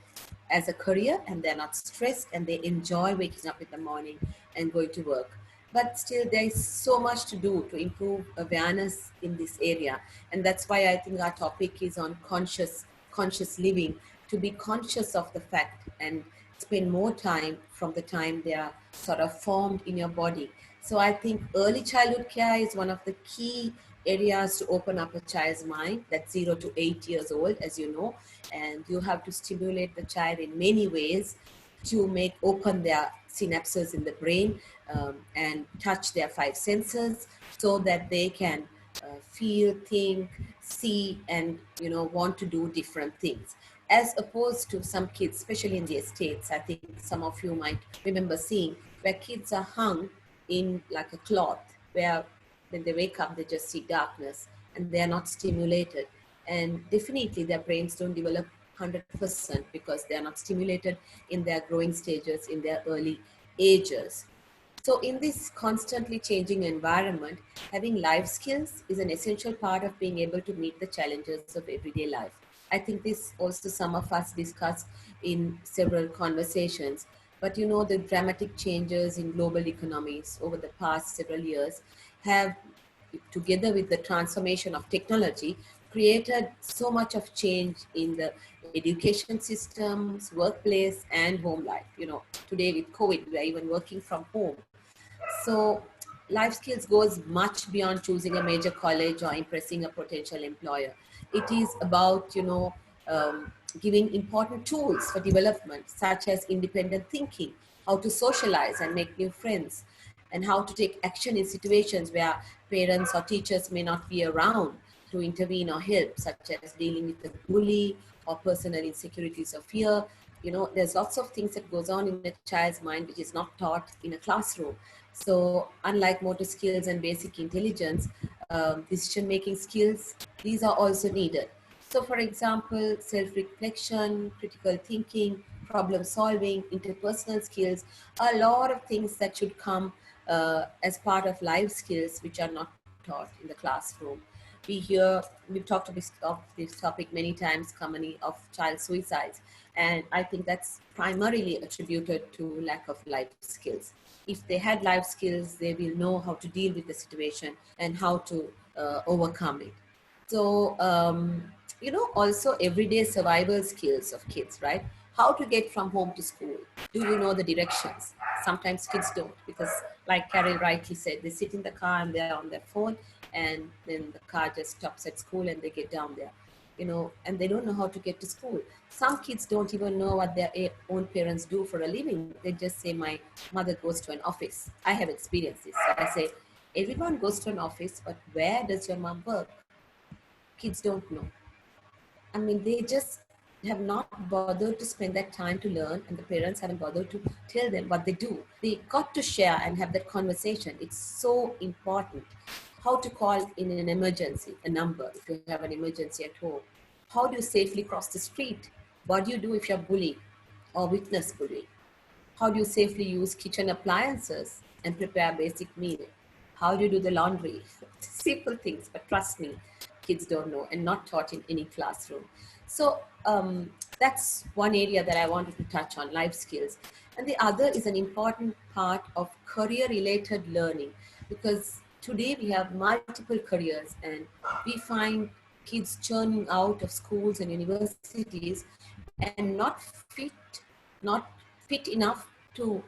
as a career, and they're not stressed, and they enjoy waking up in the morning and going to work. But still, there is so much to do to improve awareness in this area. And that's why I think our topic is on conscious living, to be conscious of the fact and spend more time from the time they are sort of formed in your body. So I think early childhood care is one of the key areas to open up a child's mind. That's 0 to 8 years old, as you know, and you have to stimulate the child in many ways to make open their synapses in the brain, and touch their 5 senses, so that they can feel, think, see, and want to do different things. As opposed to some kids, especially in the estates, I think some of you might remember seeing, where kids are hung in like a cloth, where when they wake up they just see darkness, and they are not stimulated. And definitely their brains don't develop 100%, because they are not stimulated in their growing stages, in their early ages. So in this constantly changing environment, having life skills is an essential part of being able to meet the challenges of everyday life. I think this also some of us discussed in several conversations. But the dramatic changes in global economies over the past several years have, together with the transformation of technology, created so much of change in the education systems, workplace, and home life. Today with COVID, we are even working from home. So life skills goes much beyond choosing a major college or impressing a potential employer. It is about, giving important tools for development, such as independent thinking, how to socialize and make new friends, and how to take action in situations where parents or teachers may not be around to intervene or help, such as dealing with a bully or personal insecurities or fear. There's lots of things that goes on in a child's mind which is not taught in a classroom. So unlike motor skills and basic intelligence, decision-making skills, these are also needed. So for example, self-reflection, critical thinking, problem solving, interpersonal skills, a lot of things that should come as part of life skills, which are not taught in the classroom. We've talked of this topic many times, commonly of child suicides. And I think that's primarily attributed to lack of life skills. If they had life skills, they will know how to deal with the situation and how to overcome it. So, also everyday survival skills of kids, right? how to get from home to school. Do you know the directions? Sometimes kids don't, because like Carol rightly said, they sit in the car and they're on their phone, and then the car just stops at school and they get down there, you know, and they don't know how to get to school. Some kids don't even know what their own parents do for a living. They just say, my mother goes to an office. I have experienced this. I say, everyone goes to an office, but where does your mom work? Kids don't know. I mean, they just have not bothered to spend that time to learn, and the parents haven't bothered to tell them what they do. They got to share and have that conversation. It's so important. How to call in an emergency, a number, if you have an emergency at home. How do you safely cross the street? What do you do if you're bullied or witness bullying? How do you safely use kitchen appliances and prepare a basic meal? How do you do the laundry? Simple things, but trust me, kids don't know and not taught in any classroom. So that's one area that I wanted to touch on, life skills. And the other is an important part of career-related learning, because today we have multiple careers and we find kids churning out of schools and universities and not fit enough to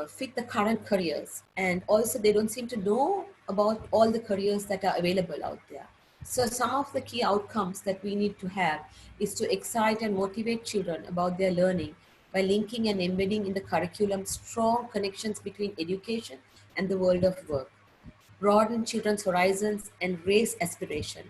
fit the current careers. And also they don't seem to know about all the careers that are available out there. So some of the key outcomes that we need to have is to excite and motivate children about their learning by linking and embedding in the curriculum strong connections between education and the world of work. Broaden children's horizons and raise aspiration.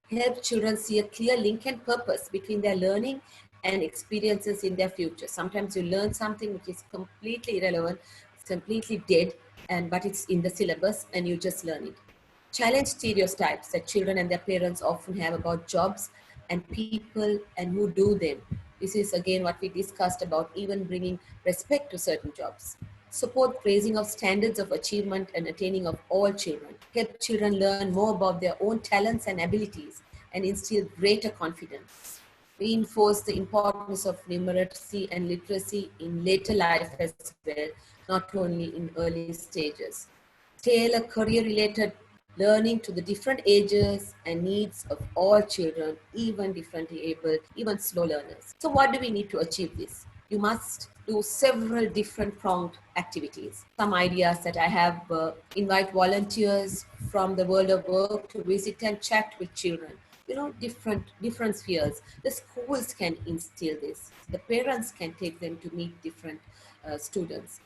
Help children see a clear link and purpose between their learning and experiences in their future. Sometimes you learn something which is completely irrelevant, it's completely dead, but it's in the syllabus and you just learn it. Challenge stereotypes that children and their parents often have about jobs and people and who do them. This is again what we discussed about even bringing respect to certain jobs. Support raising of standards of achievement and attaining of all children. Help children learn more about their own talents and abilities and instill greater confidence. Reinforce the importance of numeracy and literacy in later life as well, not only in early stages. Tailor career-related learning to the different ages and needs of all children, even differently able, even slow learners. So what do we need to achieve this? You must do several different pronged activities. Some ideas that I have, invite volunteers from the world of work to visit and chat with children. You know, different spheres. The schools can instill this. The parents can take them to meet different students.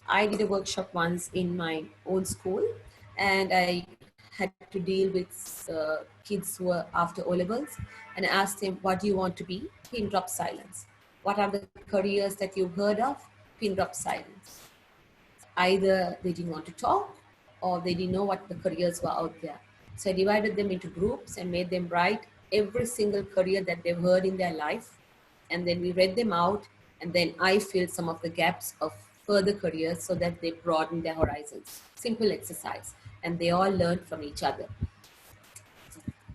I did a workshop once in my own school, and I had to deal with kids who were after O-levels, and I asked them, what do you want to be? Pin drop silence. What are the careers that you've heard of? Pin drop silence. Either they didn't want to talk or they didn't know what the careers were out there. So I divided them into groups and made them write every single career that they've heard in their life. And then we read them out, and then I filled some of the gaps of further careers so that they broaden their horizons. Simple exercise. And they all learn from each other.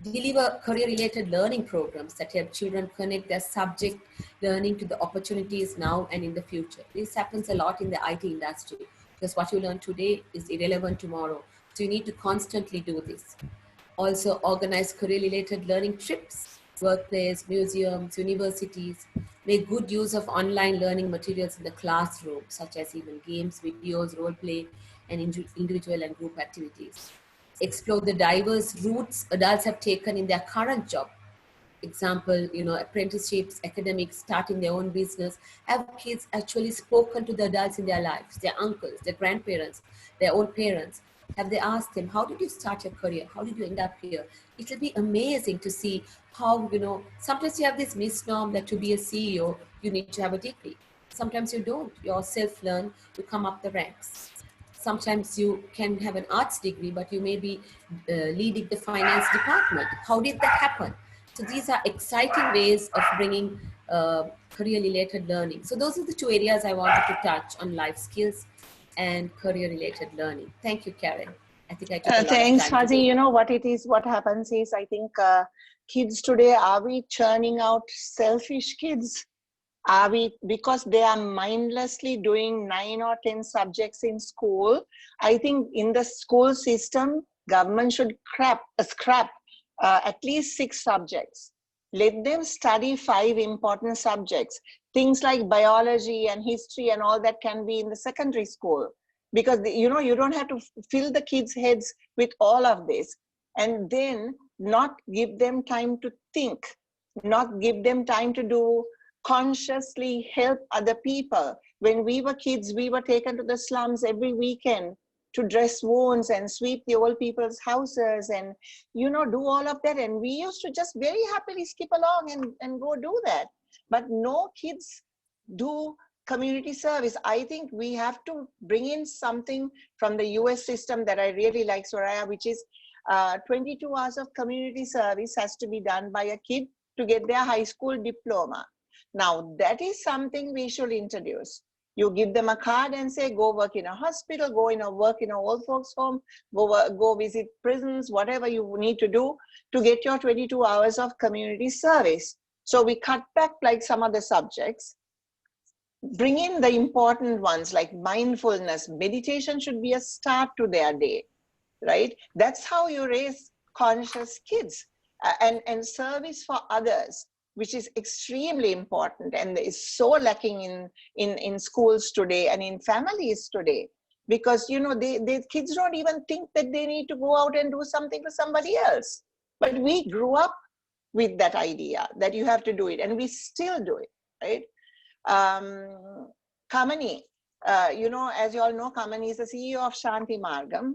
Deliver career-related learning programs that help children connect their subject learning to the opportunities now and in the future. This happens a lot in the IT industry, because what you learn today is irrelevant tomorrow. So you need to constantly do this. Also organize career-related learning trips, workplace, museums, universities. Make good use of online learning materials in the classroom, such as even games, videos, role play, and individual and group activities. Explore the diverse routes adults have taken in their current job. Example, you know, apprenticeships, academics, starting their own business. Have kids actually spoken to the adults in their lives, their uncles, their grandparents, their own parents? Have they asked them, how did you start your career? How did you end up here? It will be amazing to see how, you know, sometimes you have this misnorm that to be a CEO, you need to have a degree. Sometimes you don't. You self-learn, you come up the ranks. Sometimes you can have an arts degree, but you may be leading the finance department. How did that happen? So these are exciting ways of bringing career-related learning. So those are the two areas I wanted to touch on: life skills and career-related learning. Thank you, Karen. I think I took a lot Thanks, of time. Fuzzy. You know what it is, what happens is, I think kids today, are we churning out selfish kids? Are we, because they are mindlessly doing 9 or 10 subjects in school? I think in the school system, government should scrap at least 6 subjects. Let them study 5 important subjects. Things like biology and history and all that can be in the secondary school, because you know, you don't have to fill the kids' heads with all of this, and then not give them time to think, not give them time to do consciously help other people. When we were kids, we were taken to the slums every weekend to dress wounds and sweep the old people's houses and, you know, do all of that. And we used to just very happily skip along and go do that. But no kids do community service. I think we have to bring in something from the US system that I really like, Soraya, which is 22 hours of community service has to be done by a kid to get their high school diploma. Now, that is something we should introduce. You give them a card and say, go work in a hospital, go work in an old folks home, go visit prisons, whatever you need to do to get your 22 hours of community service. So we cut back like some other subjects, bring in the important ones like mindfulness. Meditation should be a start to their day, right? That's how you raise conscious kids. And service for others, which is extremely important and is so lacking in schools today and in families today, because you know, the kids don't even think that they need to go out and do something for somebody else. But we grew up with that idea that you have to do it, and we still do it, right? Kamani, you know, as you all know, Kamani is the CEO of Shanti Margam,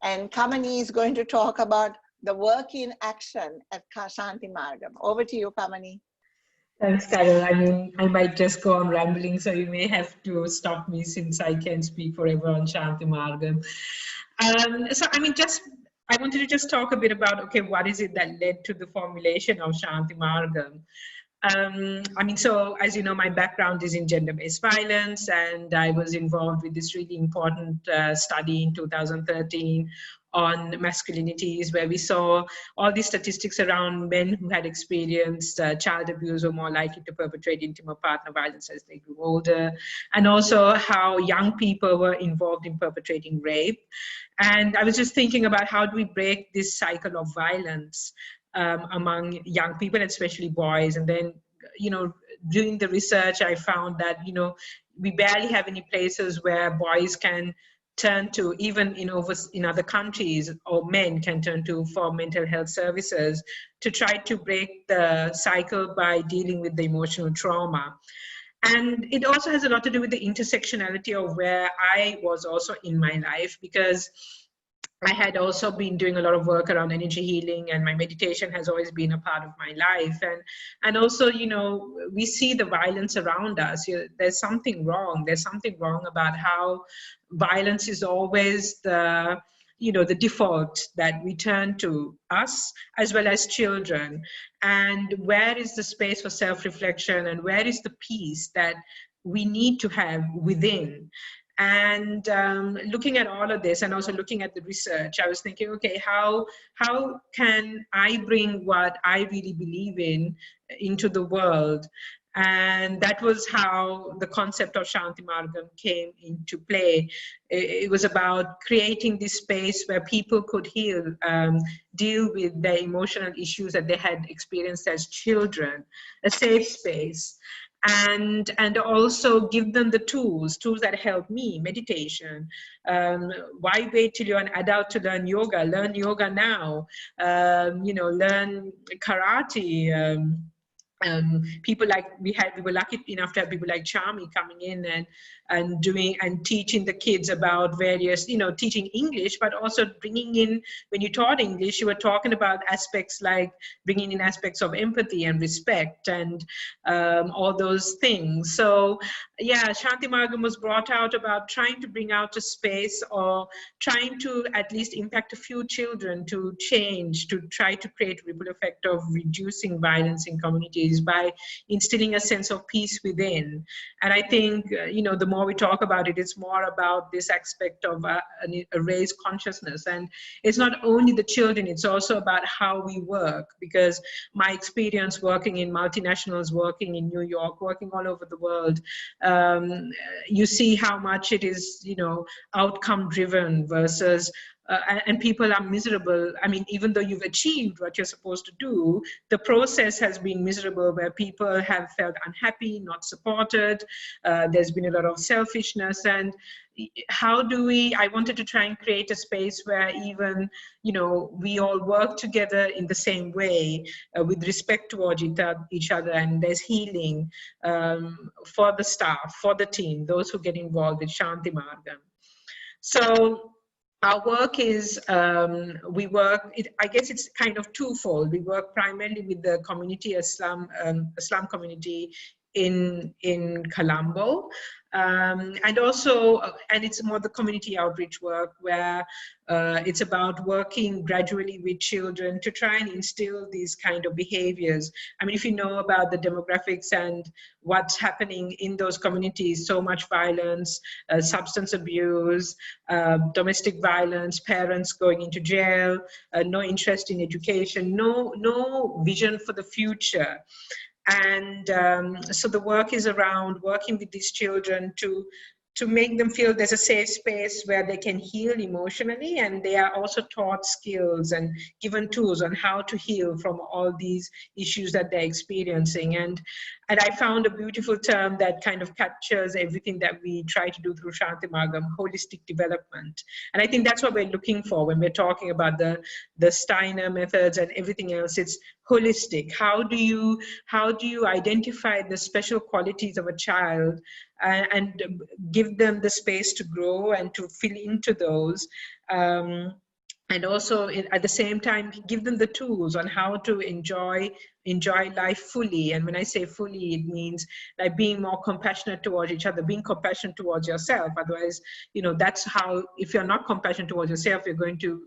and Kamani is going to talk about the work in action at Shanti Margam. Over to you, Kamani. Thanks, Carol. I mean, I might just go on rambling, so you may have to stop me since I can speak forever on Shanti Margam. So, I mean, I wanted to just talk a bit about, okay, what is it that led to the formulation of Shanti Margam? I mean, so as you know, my background is in gender-based violence, and I was involved with this really important study in 2013 on masculinities, where we saw all these statistics around men who had experienced child abuse were more likely to perpetrate intimate partner violence as they grew older, and also how young people were involved in perpetrating rape. And I was just thinking about, how do we break this cycle of violence among young people, especially boys? And then, you know, doing the research, I found that, you know, we barely have any places where boys can turn to, even in other countries, or men can turn to for mental health services to try to break the cycle by dealing with the emotional trauma. And it also has a lot to do with the intersectionality of where I was also in my life, because I had also been doing a lot of work around energy healing, and my meditation has always been a part of my life. And also, you know, we see the violence around us. There's something wrong. There's something wrong about how violence is always the, you know, the default that we turn to, us as well as children. And where is the space for self-reflection, and where is the peace that we need to have within? And looking at all of this, and also looking at the research, I was thinking, okay, how can I bring what I really believe in into the world? And that was how the concept of Shanti Margam came into play. It was about creating this space where people could heal, deal with their emotional issues that they had experienced as children, a safe space. And also give them the tools that help me, meditation. Why wait till you're an adult to learn yoga? Learn yoga now. You know, learn karate. People like we were lucky enough to have people like Charmy coming in and doing and teaching the kids about various, you know, teaching English, but also bringing in, when you taught English, you were talking about aspects like bringing in aspects of empathy and respect and all those things. So yeah, Shanti Margam was brought out about trying to bring out a space, or trying to at least impact a few children to change, to try to create a ripple effect of reducing violence in communities by instilling a sense of peace within. And I think, you know, the more we talk about it, it's more about this aspect of a raised consciousness. And it's not only the children, it's also about how we work, because my experience working in multinationals, working in New York, working all over the world, you see how much it is, you know, outcome driven versus and people are miserable. I mean, even though you've achieved what you're supposed to do, the process has been miserable, where people have felt unhappy, not supported. There's been a lot of selfishness. And how do we, I wanted to try and create a space where even, you know, we all work together in the same way, with respect towards each other, and there's healing for the staff, for the team, those who get involved with Shanti Margam. So our work is, I guess it's kind of twofold. We work primarily with the community, a slum community in Colombo. And also, and it's more the community outreach work, where it's about working gradually with children to try and instill these kind of behaviors. I mean, if you know about the demographics and what's happening in those communities, so much violence, substance abuse, domestic violence, parents going into jail, no interest in education, no vision for the future. And so the work is around working with these children to make them feel there's a safe space where they can heal emotionally, and they are also taught skills and given tools on how to heal from all these issues that they're experiencing. And I found a beautiful term that kind of captures everything that we try to do through Shanti Margam: holistic development. And I think that's what we're looking for when we're talking about the Steiner methods and everything else. It's holistic. How do you identify the special qualities of a child and give them the space to grow and to fill into those, and also at the same time give them the tools on how to enjoy life fully. And when I say fully, it means like being more compassionate towards each other, being compassionate towards yourself. Otherwise, you know, that's how, if you're not compassionate towards yourself, you're going to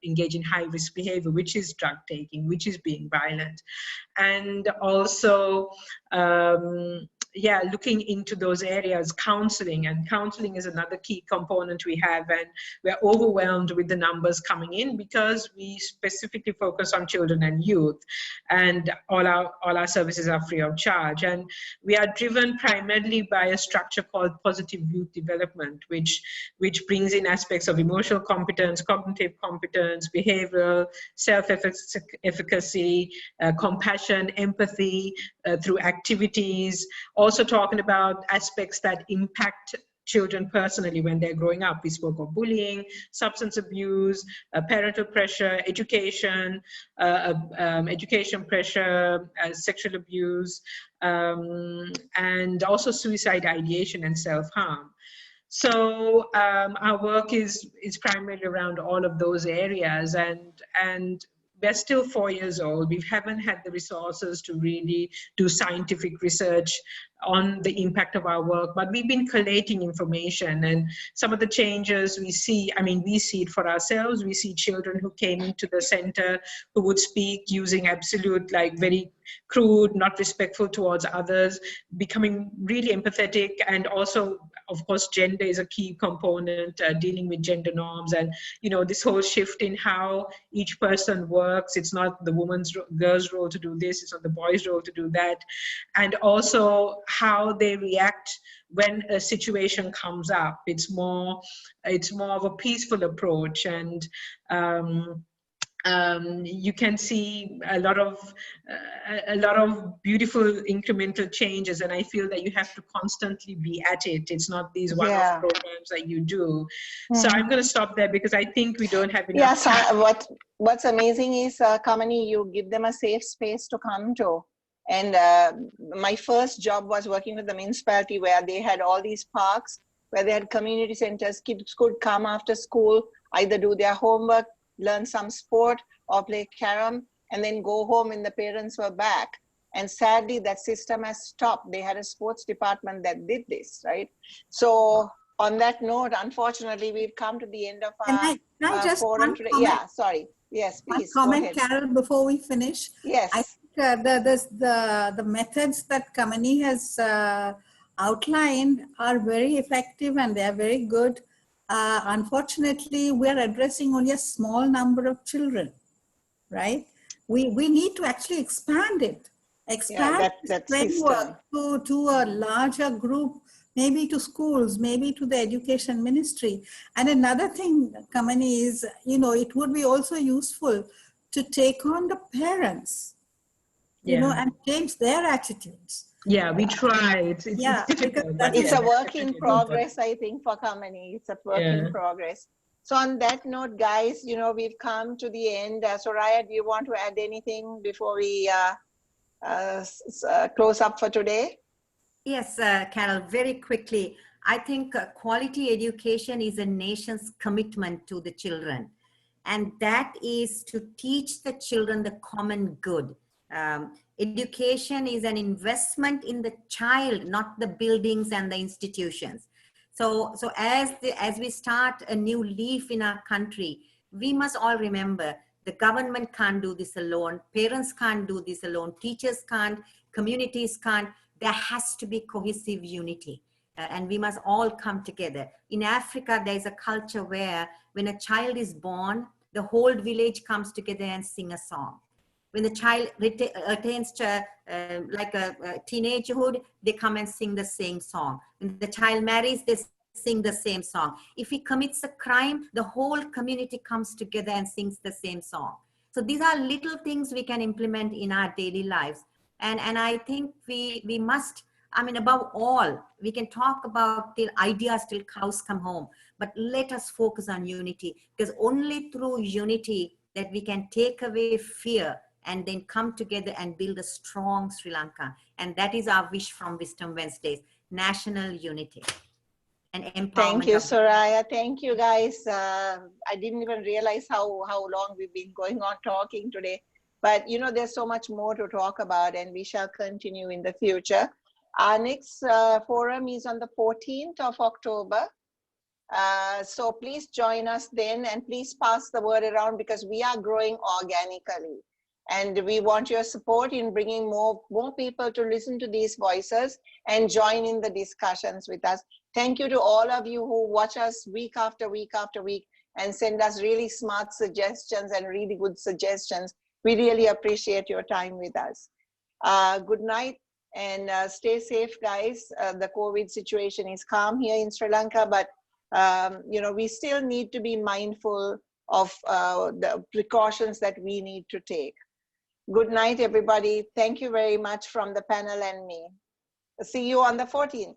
engage in high risk behavior, which is drug taking, which is being violent. And also, yeah, looking into those areas, counseling. And counseling is another key component we have, and we're overwhelmed with the numbers coming in because we specifically focus on children and youth, and all our services are free of charge. And we are driven primarily by a structure called positive youth development, which brings in aspects of emotional competence, cognitive competence, behavioral, self-efficacy, compassion, empathy, through activities. Also talking about aspects that impact children personally when they're growing up. We spoke of bullying, substance abuse, parental pressure, education, education pressure, sexual abuse, and also suicide ideation and self-harm. So our work is primarily around all of those areas, and we're still 4 years old. We haven't had the resources to really do scientific research on the impact of our work, but we've been collating information. And some of the changes we see, I mean, we see it for ourselves. We see children who came into the center who would speak using absolute, like, very crude, not respectful towards others, becoming really empathetic. And also, of course, gender is a key component, dealing with gender norms, and, you know, this whole shift in how each person works. It's not the girl's role to do this, it's not the boy's role to do that. And also how they react when a situation comes up. It's more of a peaceful approach. And you can see a lot of beautiful incremental changes, and I feel that you have to constantly be at it. It's not these one-off programs that you do. So I'm going to stop there because I think we don't have enough time. What's amazing is, Kamini, you give them a safe space to come to. And my first job was working with the municipality, where they had all these parks, where they had community centers. Kids could come after school, either do their homework, learn some sport, or play carom, and then go home when the parents were back. And sadly, that system has stopped. They had a sports department that did this, right? So on that note, unfortunately, we've come to the end of our forum today. Yeah, sorry. Yes, please. Comment, Carol, before we finish. Yes. I think the methods that Kamini has outlined are very effective, and they are very good. Unfortunately, we are addressing only a small number of children, right? We need to actually expand it, expand that framework to a larger group, maybe to schools, maybe to the education ministry. And another thing, Kamani, is, it would be also useful to take on the parents, and change their attitudes. Yeah, we try. It's Yeah, difficult, because but It's a work definitely in good. progress, I think, for Kamani. It's a work in progress. So on that note, guys, we've come to the end. Soraya, do you want to add anything before we close up for today? Yes, Carol, very quickly. I think quality education is a nation's commitment to the children. And that is to teach the children the common good. Education is an investment in the child, not the buildings and the institutions. So as we start a new leaf in our country, we must all remember the government can't do this alone. Parents can't do this alone. Teachers can't. Communities can't. There has to be cohesive unity. And we must all come together. In Africa, there's a culture where when a child is born, the whole village comes together and sing a song. When the child attains to like a teenagehood, they come and sing the same song. When the child marries, they sing the same song. If he commits a crime, the whole community comes together and sings the same song. So these are little things we can implement in our daily lives. And I think we must, above all, we can talk about till ideas till cows come home, but let us focus on unity, because only through unity that we can take away fear and then come together and build a strong Sri Lanka. And that is our wish from Wisdom Wednesdays, national unity and empowerment. Thank you, Soraya. Thank you, guys. I didn't even realize how long we've been going on talking today. But, there's so much more to talk about, and we shall continue in the future. Our next forum is on the 14th of October. So please join us then, and please pass the word around, because we are growing organically. And we want your support in bringing more people to listen to these voices and join in the discussions with us. Thank you to all of you who watch us week after week after week and send us really smart suggestions and really good suggestions. We really appreciate your time with us. Good night, and stay safe, guys. The COVID situation is calm here in Sri Lanka, but we still need to be mindful of the precautions that we need to take. Good night, everybody. Thank you very much from the panel and me. See you on the 14th.